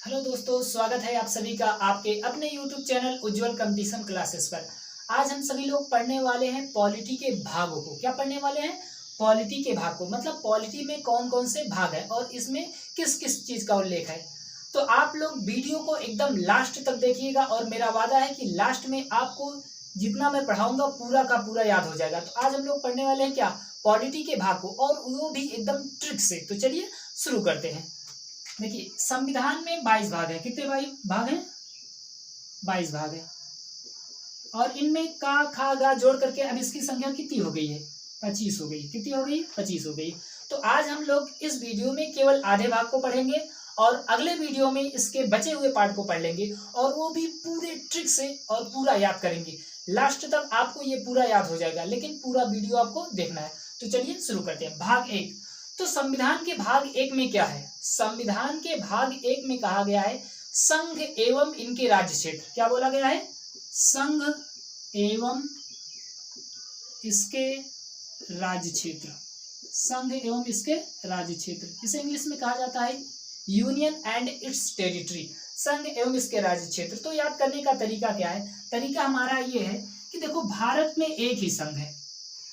Hello दोस्तों, स्वागत है आप सभी का आपके अपने YouTube चैनल उज्जवल कंपटीशन क्लासेस पर। आज हम सभी लोग पढ़ने वाले हैं पॉलिटी के भागों को। क्या पढ़ने वाले हैं? पॉलिटी के भाग को। मतलब पॉलिटी में कौन कौन से भाग हैं और इसमें किस किस चीज का उल्लेख है। तो आप लोग वीडियो को एकदम लास्ट तक देखिएगा और मेरा वादा है कि लास्ट में आपको जितना मैं पढ़ाऊंगा पूरा का पूरा याद हो जाएगा। तो आज हम लोग पढ़ने वाले हैं क्या? पॉलिटी के भाग को, और वो भी एकदम ट्रिक से। तो चलिए शुरू करते हैं। देखिए, संविधान में 22 भाग है। कितने भाग हैं? 22 भाग है। और इनमें का खा गा जोड़ करके अब इसकी संख्या कितनी हो गई है? 25 हो गई। कितनी हो गई? 25 हो गई। तो आज हम लोग इस वीडियो में केवल आधे भाग को पढ़ेंगे और अगले वीडियो में इसके बचे हुए पार्ट को पढ़ लेंगे, और वो भी पूरे ट्रिक से और पूरा याद करेंगे। लास्ट तक आपको ये पूरा याद हो जाएगा, लेकिन पूरा वीडियो आपको देखना है। तो चलिए शुरू करते हैं। भाग 1। तो संविधान के भाग 1 में क्या है? संविधान के भाग 1 में कहा गया है संघ एवं इनके राज्य क्षेत्र। क्या बोला गया है? संघ एवं इसके राज्य क्षेत्र। संघ एवं इसके राज्य क्षेत्र, इसे इंग्लिश में कहा जाता है यूनियन एंड इट्स टेरिटरी। संघ एवं इसके राज्य क्षेत्र। तो याद करने का तरीका क्या है? तरीका हमारा ये है कि देखो, भारत में एक ही संघ है।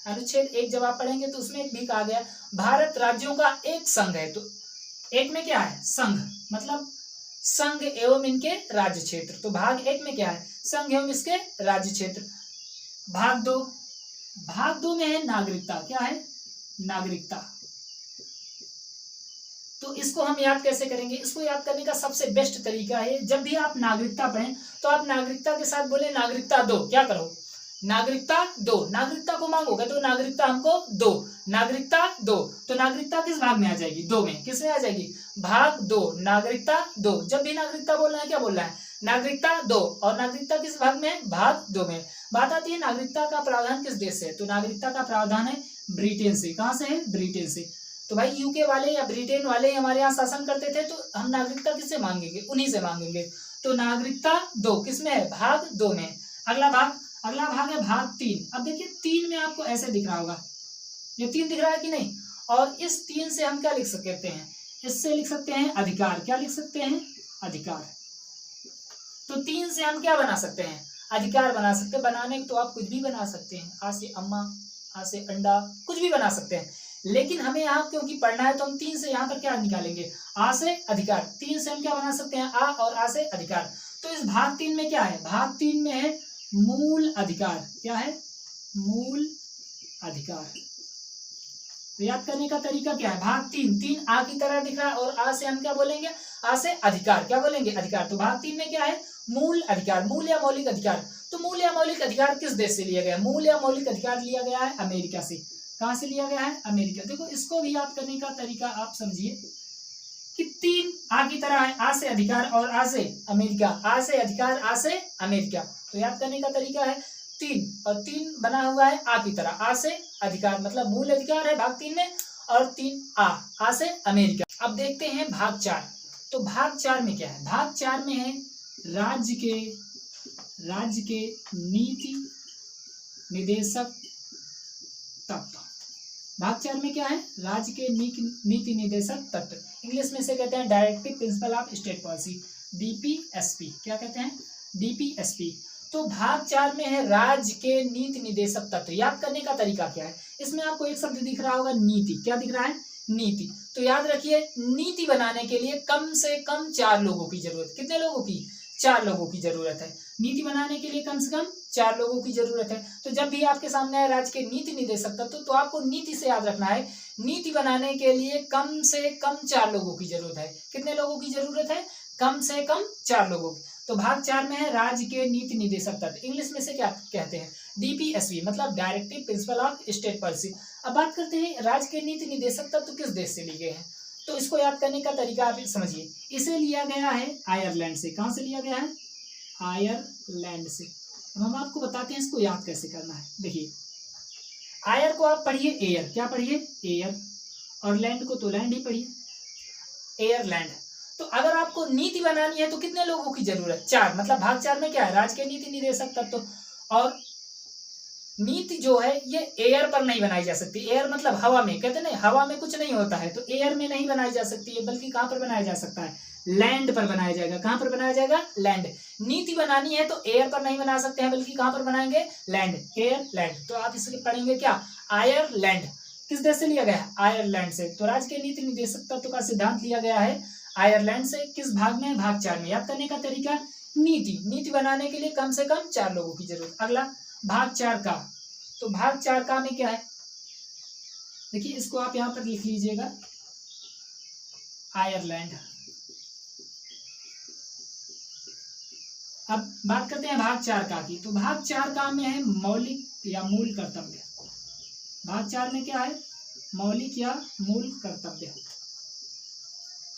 अनुच्छेद 1 जब आप पढ़ेंगे तो उसमें भी कहा गया भारत राज्यों का एक संघ है। तो एक में क्या है? संघ, मतलब संघ एवं इनके राज्य क्षेत्र। तो भाग 1 में क्या है? संघ एवं इसके राज्य क्षेत्र। भाग 2। भाग 2 में है नागरिकता। क्या है? नागरिकता। तो इसको हम याद कैसे करेंगे? इसको याद करने का सबसे बेस्ट तरीका है, जब भी आप नागरिकता पढ़ें तो आप नागरिकता के साथ बोले नागरिकता दो। क्या करो? नागरिकता दो। नागरिकता को मांगोगे तो नागरिकता हमको दो। नागरिकता दो। तो नागरिकता किस भाग में आ जाएगी? 2 में। किस में आ जाएगी? भाग 2। नागरिकता 2। जब भी नागरिकता बोलना है, क्या बोलना है? नागरिकता 2। और नागरिकता किस भाग में? भाग 2 में। बात आती है नागरिकता का प्रावधान किस देश से है? तो नागरिकता का प्रावधान है ब्रिटेन से। कहां से है? ब्रिटेन से। तो भाई यूके वाले या ब्रिटेन वाले हमारे यहाँ शासन करते थे, तो हम नागरिकता किससे मांगेंगे? उन्हीं से मांगेंगे। तो नागरिकता 2 किसमें है? भाग 2 में। अगला भाग है भाग 3। अब देखिए 3 में आपको ऐसे दिख रहा होगा, ये 3 दिख रहा है कि नहीं? और इस 3 से हम क्या लिख सकते हैं? इससे लिख सकते हैं अधिकार। क्या लिख सकते हैं? अधिकार। तो 3 से हम क्या बना सकते हैं? अधिकार बना सकते हैं। बनाने तो आप कुछ भी बना सकते हैं, आ से अम्मा, आ से अंडा, कुछ भी बना सकते हैं। लेकिन हमें यहाँ क्योंकि पढ़ना है तो हम 3 से यहाँ पर क्या निकालेंगे? आ से अधिकार। 3 से हम क्या बना सकते हैं? आ, और आ से अधिकार। तो इस भाग 3 में क्या है? भाग 3 में है मूल अधिकार। क्या है? मूल अधिकार। तो याद करने का तरीका क्या है? भाग 3 आ की तरह दिख रहा है, और आ से हम क्या बोलेंगे? आ से अधिकार। क्या बोलेंगे? अधिकार। तो भाग 3 में क्या है? मूल अधिकार। मूल या मौलिक अधिकार। तो मूल या मौलिक अधिकार किस देश से लिया गया? मूल या मौलिक अधिकार लिया गया है अमेरिका से। कहां से लिया गया है? अमेरिका। देखो, इसको भी याद करने का तरीका आप समझिए कि 3 आ की तरह है, आ से अधिकार और आ से अमेरिका। आ से अधिकार, आ से अमेरिका। तो याद करने का तरीका है 3, और 3 बना हुआ है आ की तरह। आ से अधिकार मतलब मूल अधिकार है भाग 3 में, और 3 आ से अमेरिका। अब देखते हैं भाग 4। तो भाग 4 में क्या है? भाग 4 में है राज्य के नीति निदेशक तत्व। भाग 4 में क्या है? राज्य के नीति निदेशक तत्व। इंग्लिश में से कहते हैं directive principle of state policy, DPSP. क्या कहते हैं? डीपीएसपी। तो भाग 4 में है राज्य के नीति निदेशक तत्व। याद करने का तरीका क्या है? इसमें आपको एक शब्द दिख रहा होगा, नीति। क्या दिख रहा है? नीति। तो याद रखिए, नीति बनाने के लिए कम से कम 4 लोगों की जरूरत। कितने लोगों की? 4 लोगों की जरूरत है। नीति बनाने के लिए कम से कम 4 लोगों की जरूरत है। तो जब भी आपके सामने आए राज्य के नीति निदेशक तत्व, तो आपको नीति से याद रखना है नीति बनाने के लिए कम से कम 4 लोगों की जरूरत है। कितने लोगों की जरूरत है? कम से कम 4 लोगों की। तो भाग 4 में है राज्य के नीति निदेशक तत्व। इंग्लिश में से क्या कहते हैं? डीपीएसपी, मतलब directive principle of state policy. अब बात करते हैं राज्य के नीति निदेशक तत्व किस देश से लिए गए हैं। तो इसको याद करने का तरीका आप समझिए। इसे लिया गया है आयरलैंड से। कहां से लिया गया है? आयरलैंड से। अब हम आपको बताते हैं इसको याद कैसे करना है। देखिए, आयर को आप पढ़िए एयर। क्या पढ़िए? एयर। और लैंड को तो लैंड ही पढ़िए, एयरलैंड। तो अगर आपको नीति बनानी है तो कितने लोगों की जरूरत? 4। मतलब भाग 4 में क्या है? राज्य के नीति निदेशक तत्व। और नीति जो है ये एयर पर नहीं बनाई जा सकती। एयर मतलब हवा में, कहते ना हवा में कुछ नहीं होता है, तो एयर में नहीं बनाई जा सकती है, बल्कि कहाँ पर बनाया जा सकता है, लैंड पर बनाया जाएगा। कहाँ पर बनाया जाएगा, लैंड। नीति बनानी है तो एयर पर नहीं बना सकते हैं, बल्कि कहाँ पर बनाएंगे, लैंड, एयर लैंड। तो आप इसके पढ़ेंगे क्या, आयरलैंड। किस देश से लिया गया है, आयरलैंड से। तो राज्य के नीति निर्देशक तत्व का सिद्धांत लिया गया है आयरलैंड से। किस भाग में, भाग 4 में। याद करने का तरीका, नीति बनाने के लिए कम से कम 4 लोगों की जरूरत। अगला भाग 4 का, तो भाग 4 का में क्या है, देखिए इसको आप यहां पर लिख लीजिएगा, आयरलैंड। अब बात करते हैं भाग 4 का की। तो भाग 4 का में है मौलिक या मूल कर्तव्य। भाग 4 में क्या है, मौलिक या मूल कर्तव्य।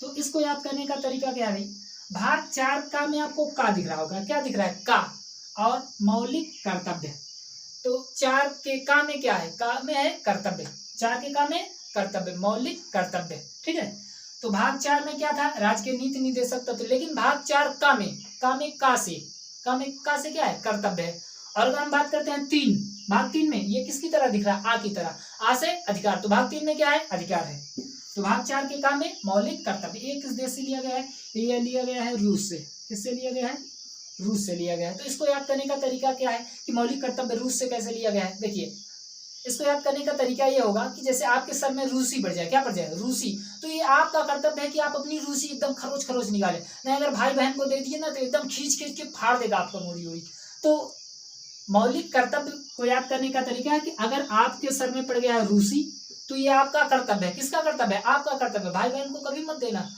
तो इसको याद करने का तरीका क्या है, भाग 4 का में आपको का दिख रहा होगा, क्या दिख रहा है, का, और मौलिक कर्तव्य। तो 4 के का में क्या है, का में है कर्तव्य, 4 के का में कर्तव्य, मौलिक कर्तव्य, ठीक है। तो भाग 4 में क्या था, राज्य के नीति निर्देशक तत्व। लेकिन भाग 4 का में का से क्या है, कर्तव्य है। और अगर हम बात करते हैं 3, भाग 3 में ये किसकी तरह दिख रहा है, आ की तरह, आ से अधिकार। तो भाग 3 में क्या है, अधिकार है। तो भाग 4 के काम में मौलिक कर्तव्य। ये किस देश से लिया गया है, ये लिया गया है रूस से। किससे लिया गया है, रूस से लिया गया है। तो इसको याद करने का तरीका क्या है कि मौलिक कर्तव्य रूस से कैसे लिया गया है। देखिए इसको याद करने का तरीका ये होगा कि जैसे आपके सर में रूसी बढ़ जाए, क्या बढ़ जाए, रूसी, तो ये आपका कर्तव्य है कि आप अपनी रूसी एकदम खरोच खरोच निकाले। नहीं अगर भाई बहन को दे दिए ना तो एकदम खींच खींच के फाड़ देगा आपका मुड़ी उड़ी। तो मौलिक कर्तव्य को याद करने का तरीका है कि अगर आपके सर में पड़ गया है रूसी, तो ये आपका कर्तव्य है। किसका कर्तव्य है, आपका कर्तव्य। भाई बहन को कभी मत देना,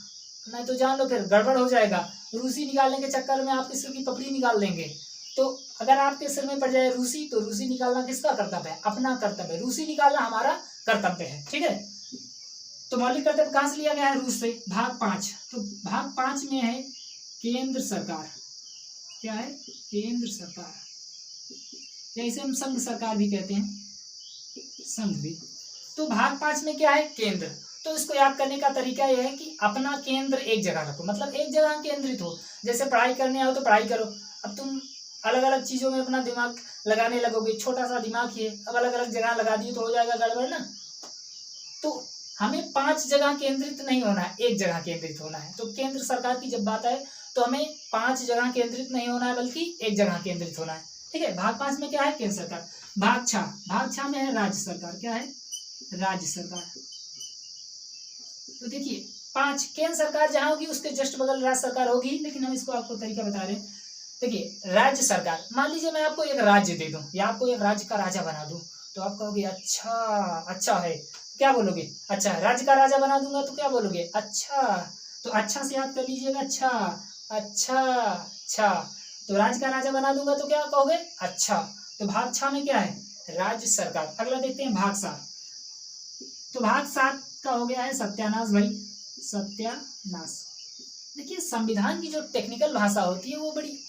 नहीं तो जान लो फिर गड़बड़ हो जाएगा। रूसी निकालने के चक्कर में आपके सिर की पपड़ी निकाल देंगे। तो अगर आपके सिर में पड़ जाए रूसी, तो रूसी निकालना किसका कर्तव्य है, अपना कर्तव्य। रूसी निकालना हमारा कर्तव्य है, ठीक है। तो मौलिक कर्तव्य कहां से लिया गया है, रूस से। भाग 5, तो भाग 5 में है केंद्र सरकार। क्या है, केंद्र सरकार, या इसे हम संघ सरकार भी कहते हैं, संघ भी। तो भाग 5 में क्या है, केंद्र। तो इसको याद करने का तरीका यह है कि अपना केंद्र एक जगह रखो, मतलब एक जगह केंद्रित हो। जैसे पढ़ाई करने आओ तो पढ़ाई करो। अब तुम अलग अलग चीजों में अपना दिमाग लगाने लगोगे, छोटा सा दिमाग ही है, अब अलग अलग जगह लगा दिए तो हो जाएगा गड़बड़ ना। तो हमें 5 जगह केंद्रित नहीं होना है, एक जगह केंद्रित होना है। तो केंद्र सरकार की जब बात आए तो हमें 5 जगह केंद्रित नहीं होना है, बल्कि एक जगह केंद्रित होना है, ठीक है। भाग 5 में क्या है, केंद्र सरकार। भाग 6 में है राज्य सरकार। क्या है, राज्य सरकार। तो देखिए 5 केंद्र सरकार जहां होगी उसके जस्ट बगल राज्य सरकार होगी। लेकिन हम इसको आपको तरीका बता रहे हैं। देखिए राज्य सरकार, मान लीजिए मैं आपको एक राज्य दे दूं या आपको एक राज्य का राजा बना दूं, तो आप कहोगे अच्छा, अच्छा है, क्या बोलोगे, अच्छा। राज्य का राजा बना दूंगा तो क्या बोलोगे, अच्छा। तो अच्छा से याद कर लीजिएगा, अच्छा अच्छा अच्छा। तो राज्य का राजा बना दूंगा तो क्या कहोगे, अच्छा। तो भाग 6 में क्या है, राज्य सरकार। अगला देखते हैं भाग 7। तो भाग 7 का हो गया है सत्यानाश भाई, सत्यानाश। देखिए संविधान की जो टेक्निकल भाषा होती है वो बड़ी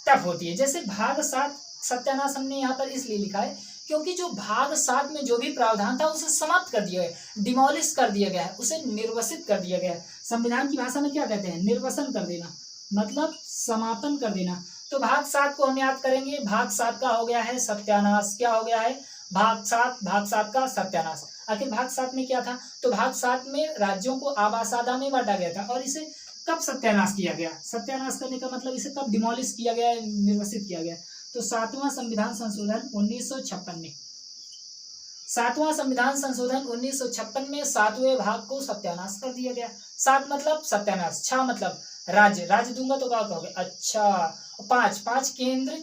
टफ होती है। जैसे भाग 7 सत्यानाश हमने यहाँ पर इसलिए लिखा है क्योंकि जो भाग 7 में जो भी प्रावधान था उसे समाप्त कर दिया गया, डिमोलिश कर दिया गया है, उसे निर्वसित कर दिया गया है। संविधान की भाषा में क्या कहते हैं, निर्वसन कर देना, मतलब समापन कर देना। तो भाग 7 को हम याद करेंगे, भाग 7 का हो गया है सत्यानाश। क्या हो गया है, भाग 7 का सत्यानाश। आखिर भाग 7 में क्या था, तो भाग 7 में राज्यों को आबासादा में बांटा गया था। और इसे कब सत्यानाश किया गया, सत्यानाश करने का मतलब इसे कब डिमोलिश किया गया, निर्वसित किया गया। तो 7वां संविधान संशोधन 1956 में, 7वां संविधान संशोधन 1956 में 7वें भाग को सत्यानाश कर दिया गया। 7 मतलब सत्यानाश, 6 मतलब राज्य, राज्य दूंगा तो क्या कहोगे, अच्छा। 5 केंद्र,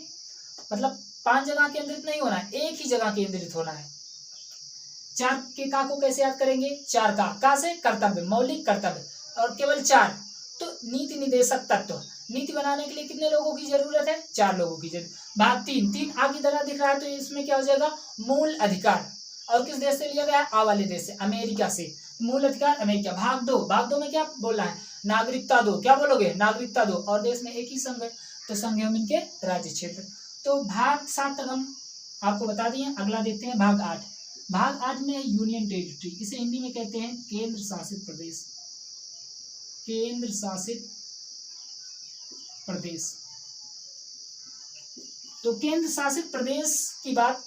मतलब 5 जगह केंद्रित नहीं होना है, एक ही जगह केंद्रित होना है। 4 के का को कैसे याद करेंगे, 4 का से कर्तव्य, मौलिक कर्तव्य, और केवल 4। तो नीति निर्देशक तत्व, नीति बनाने के लिए कितने लोगों की जरूरत है, 4 लोगों की जरूरत। भाग 3 आगे तरह दिख रहा है, तो इसमें क्या हो जाएगा, मूल अधिकार। और किस देश से लिया गया, आ वाले देश से, अमेरिका से, मूल अधिकार अमेरिका। भाग 2 में क्या बोलना है, नागरिकता दो। क्या बोलोगे, नागरिकता दो। और देश में एक ही संघ है, तो संघ है इनके राज्य क्षेत्र। तो भाग 7 तक हम आपको बता दिए। अगला देखते हैं भाग 8। भाग 8 में है यूनियन टेरिटरी, इसे हिंदी में कहते हैं केंद्र शासित प्रदेश, केंद्र शासित प्रदेश। तो केंद्र शासित प्रदेश की बात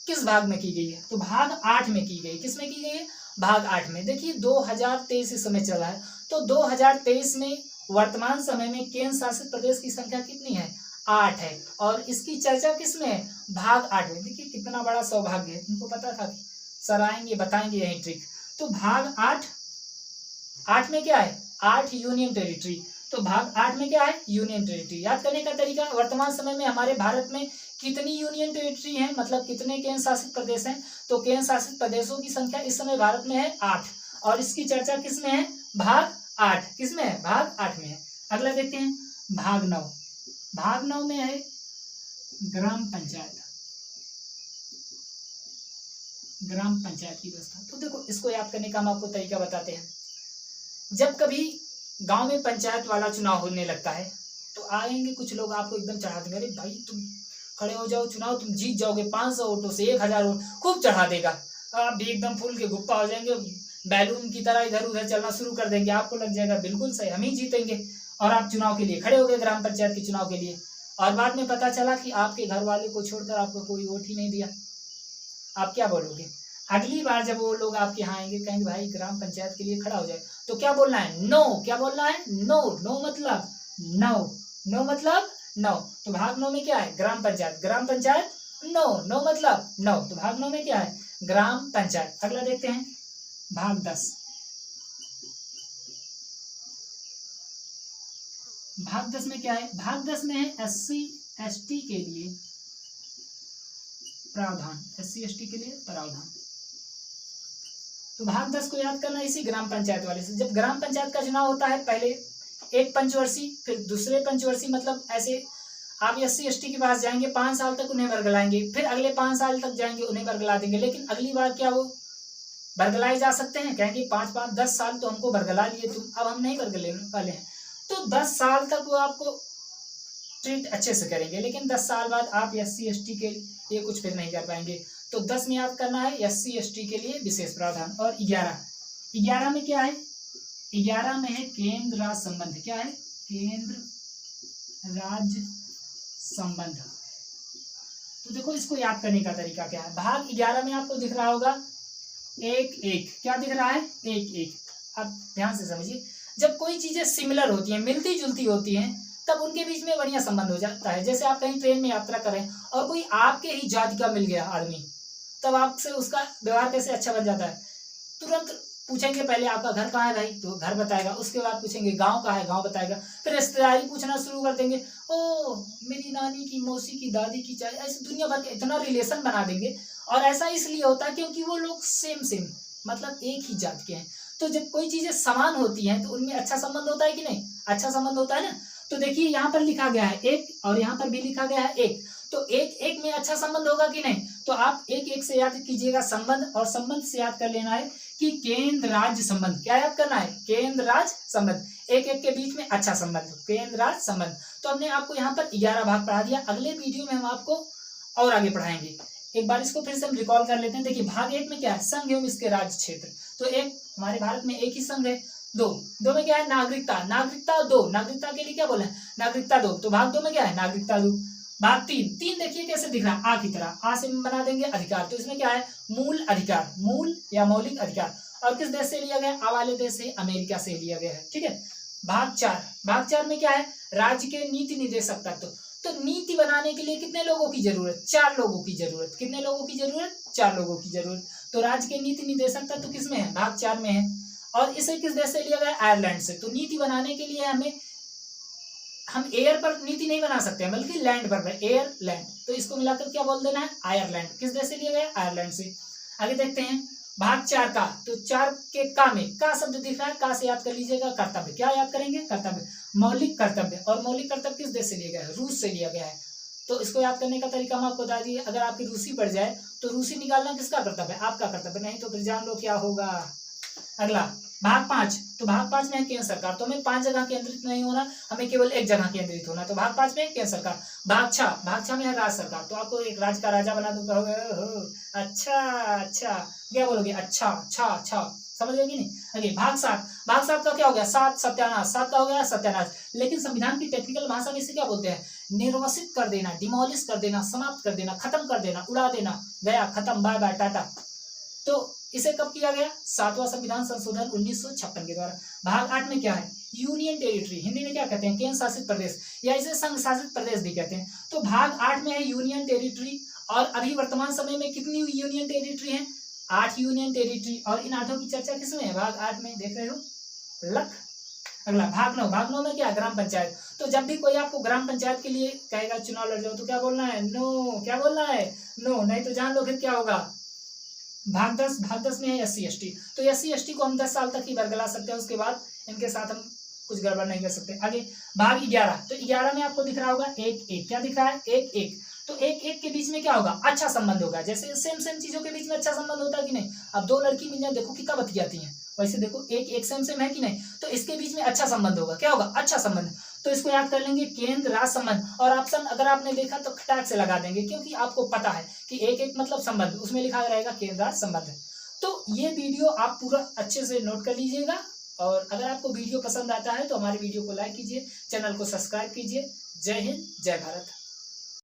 किस भाग में की गई है? तो भाग 8 में की गई। किस में की गई है? भाग 8 में। देखिए 2023 इस समय चल रहा है, तो 2023 में वर्तमान समय में केंद्र शासित प्रदेश की संख्या कितनी है? 8 है। और इसकी चर्चा किस में है? भाग 8 में। देखिए कितना बड़ा सौभाग्य है, इनको पता था कि सर आएंगे बताएंगे यही ट्रिक। तो भाग 8 में क्या है? 8 यूनियन टेरिटरी। तो भाग 8 में क्या है? Union territory. याद करने का तरीका, वर्तमान समय में हमारे भारत में कितनी यूनियन टेरिटरी हैं, मतलब कितने केंद्र शासित प्रदेश हैं? तो केंद्र शासित प्रदेशों की संख्या इस समय भारत में है 8। और इसकी चर्चा किस में है? भाग 8। किस में है? भाग 8 में है। अगला देखते हैं भाग 9। भाग 9 में है ग्राम पंचायत। ग्राम पंचायत की व्यवस्था। तो देखो इसको याद करने का हम आपको तरीका बताते हैं। जब कभी गांव में पंचायत वाला चुनाव होने लगता है तो आएंगे कुछ लोग आपको एकदम चढ़ा देंगे, अरे भाई तुम खड़े हो जाओ, चुनाव तुम जीत जाओगे, 500 वोटों से 1000 वोट, खूब चढ़ा देगा। आप भी एकदम फूल के गुप्पा हो जाएंगे, बैलून की तरह इधर उधर चलना शुरू कर देंगे, आपको लग जाएगा बिल्कुल सही हम ही जीतेंगे। और आप चुनाव के लिए खड़े हो गए, ग्राम पंचायत के चुनाव के लिए, और बाद में पता चला कि आपके घर वाले को छोड़कर आपको कोई वोट ही नहीं दिया। आप क्या बोलोगे? अगली बार जब वो लोग आपके यहाँ आएंगे कहेंगे भाई ग्राम पंचायत के लिए खड़ा हो जाए, तो क्या बोलना है? नो। क्या बोलना है? नो। नो मतलब नो। नो मतलब नो। तो भाग 9 में क्या है? ग्राम पंचायत। ग्राम पंचायत नो। नो मतलब नो। तो भाग 9 में क्या है? ग्राम पंचायत। अगला देखते हैं भाग 10। भाग 10 में क्या है? भाग 10 में है SC ST के लिए प्रावधान। SC ST के लिए प्रावधान। तो भाग 10 को याद करना इसी ग्राम पंचायत वाले से। जब ग्राम पंचायत का चुनाव होता है, पहले एक पंचवर्षीय, फिर दूसरे पंचवर्षीय, मतलब ऐसे आप SC ST के पास जाएंगे, 5 साल तक उन्हें वर्गलाएंगे, फिर अगले 5 साल तक जाएंगे उन्हें वर्गला देंगे। लेकिन अगली बार क्या वो वर्गलाए जा सकते हैं? कहेंगे 5-5-10 साल तो हमको वर्गला लिए तुम, अब हम नहीं वर्गलाने वाले हैं। तो 10 साल तक वो आपको ट्रीट अच्छे से करेंगे, लेकिन 10 साल बाद आप SC ST के लिए कुछ फिर नहीं कर पाएंगे। तो 10 में याद करना है SC ST के लिए विशेष प्रावधान। और 11 में क्या है? 11 में है केंद्र राज्य संबंध। क्या है? केंद्र राज्य संबंध। तो देखो इसको याद करने का तरीका क्या है। भाग 11 में आपको दिख रहा होगा 1-1। क्या दिख रहा है? 1-1। अब ध्यान से समझिए, जब कोई चीजें सिमिलर होती हैं, मिलती जुलती होती हैं, तब उनके बीच में बढ़िया संबंध हो जाता है। जैसे आप कहीं ट्रेन में यात्रा करें और कोई आपके ही जाति का मिल गया आदमी, तब आपसे उसका व्यवहार कैसे अच्छा बन जाता है। तुरंत पूछेंगे पहले आपका घर कहाँ है भाई, तो घर बताएगा। उसके बाद पूछेंगे गांव कहाँ है, गांव बताएगा। फिर रिश्तेदारी पूछना शुरू कर देंगे, ओ मेरी नानी की, मौसी की, दादी की, चाहे ऐसे दुनिया भर के इतना रिलेशन बना देंगे। और ऐसा इसलिए होता है क्योंकि वो लोग सेम मतलब एक ही जात के हैं। तो जब कोई चीजें समान होती हैं तो उनमें अच्छा संबंध होता है कि नहीं? अच्छा संबंध होता है ना। तो देखिए यहाँ पर लिखा गया है 1 और यहाँ पर भी लिखा गया है 1। तो 1-1 में अच्छा संबंध होगा कि नहीं? तो आप 1-1 से याद कीजिएगा संबंध, और संबंध से याद कर लेना है कि केंद्र राज्य संबंध। क्या याद करना है? केंद्र राज्य संबंध। 1-1 के बीच में अच्छा संबंध, केंद्र राज्य संबंध। तो हमने आपको यहाँ पर 11 भाग पढ़ा दिया। अगले वीडियो में हम आपको और आगे पढ़ाएंगे। एक बार इसको फिर से हम रिकॉल कर लेते हैं। देखिए भाग 1 में क्या है? संघ एवं इसके राज्य क्षेत्र। तो एक हमारे भारत में एक ही संघ है। 2 में क्या है? नागरिकता। नागरिकता 2, नागरिकता के लिए क्या बोला है? नागरिकता 2। तो भाग 2 में क्या है? नागरिकता 2। भाग 3 देखिए कैसे दिख रहा है, आ की तरह। आ से बना देंगे अधिकार। तो इसमें क्या है? मूल अधिकार, मूल या मौलिक अधिकार। और किस देश से लिया गया? आ वाले देश से, अमेरिका से लिया गया है। ठीक है। भाग 4 में क्या है? राज्य के नीति निर्देशक तत्व। तो नीति बनाने के लिए कितने लोगों की जरूरत? 4 लोगों की जरूरत। कितने लोगों की जरूरत? 4 लोगों की जरूरत। तो राज्य के नीति निर्देशक तत्व किसमें है? भाग 4 में है। और इसे किस देश से लिया गया? आयरलैंड से। तो नीति बनाने के लिए हम एयर पर नीति नहीं बना सकते हैं, बल्कि लैंड पर, एयरलैंड। तो इसको मिलाकर क्या बोल देना है? आयरलैंड। किस देश से लिया गया? आयरलैंड से। आगे देखते हैं भाग 4 का। तो 4 के का में का शब्द दिख रहा है, का से याद कर लीजिएगा कर्तव्य। क्या याद करेंगे? कर्तव्य, मौलिक कर्तव्य। और मौलिक कर्तव्य किस देश से लिया गया है? रूस से लिया गया है। तो इसको याद करने का तरीका हम आपको बता दिए। अगर आपकी रूसी पड़ जाए तो रूसी निकालना किसका कर्तव्य है? आपका कर्तव्य। नहीं तो फिर जान लो क्या होगा। अगला भाग 5। तो भाग 5 में है केंद्र सरकार। तो हमें 5 जगह केंद्रित नहीं होना, हमें केवल एक जगह केंद्रित होना। तो भाग 5 में है केंद्र सरकार। भाग 6 में है राज्य सरकार। तो आपको एक राज्य का राजा बना दूं, कहोगे अच्छा अच्छा, क्या बोलोगे? अच्छा अच्छा अच्छा, समझ गए कि नहीं। आगे भाग 7 का क्या हो गया, 7 सत्यानाश, 7 का हो गया सत्यानाश। लेकिन संविधान की टेक्निकल भाषा में इसे क्या बोलते हैं, निर्वसित कर देना, डिमोलिश कर देना, समाप्त कर देना, खत्म कर देना, उड़ा देना, गया, खत्म, बाय बाय, टाटा। तो इसे कब किया गया, 7वां संविधान संशोधन 1956 के द्वारा। भाग 8 में क्या है, यूनियन टेरिटरी, हिंदी में क्या कहते हैं, केंद्र शासित प्रदेश, या इसे संघ शासित प्रदेश भी कहते हैं। तो भाग 8 में है यूनियन टेरिटरी, और अभी वर्तमान समय में कितनी यूनियन टेरिटरी है, 8 यूनियन टेरिटरी। और इन 8 की चर्चा किसमें है, भाग 8 में, देख रहे हो लख। अगला भाग 9, भाग 9 में क्या, ग्राम पंचायत। तो जब भी कोई आपको ग्राम पंचायत के लिए कहेगा चुनाव लड़ जाओ, तो क्या बोलना है, नो, क्या बोलना है, नो, नहीं तो जान लो फिर क्या होगा। भाग 10 में है SC ST। तो SC ST को हम 10 साल तक ही बरगला सकते हैं, उसके बाद इनके साथ हम कुछ गड़बड़ नहीं कर सकते। आगे भाग 11, तो 11 में आपको दिख रहा होगा 1-1, क्या दिख रहा है, 1-1। तो 1-1 के बीच में क्या होगा, अच्छा संबंध होगा। जैसे सेम चीजों के बीच में अच्छा संबंध होता है कि नहीं। अब दो लड़की मिल जाए, देखो कितना बतियाती हैं, वैसे देखो 1-1 सेम है कि नहीं, तो इसके बीच में अच्छा संबंध होगा, क्या होगा, अच्छा संबंध। तो इसको याद कर लेंगे, केंद्र राज्य संबंध। और ऑप्शन अगर आपने देखा तो खटाक से लगा देंगे, क्योंकि आपको पता है कि 1-1 मतलब संबंध, उसमें लिखा रहेगा केंद्र राज्य संबंध। तो ये वीडियो आप पूरा अच्छे से नोट कर लीजिएगा, और अगर आपको वीडियो पसंद आता है तो हमारे वीडियो को लाइक कीजिए, चैनल को सब्सक्राइब कीजिए। जय हिंद, जय भारत।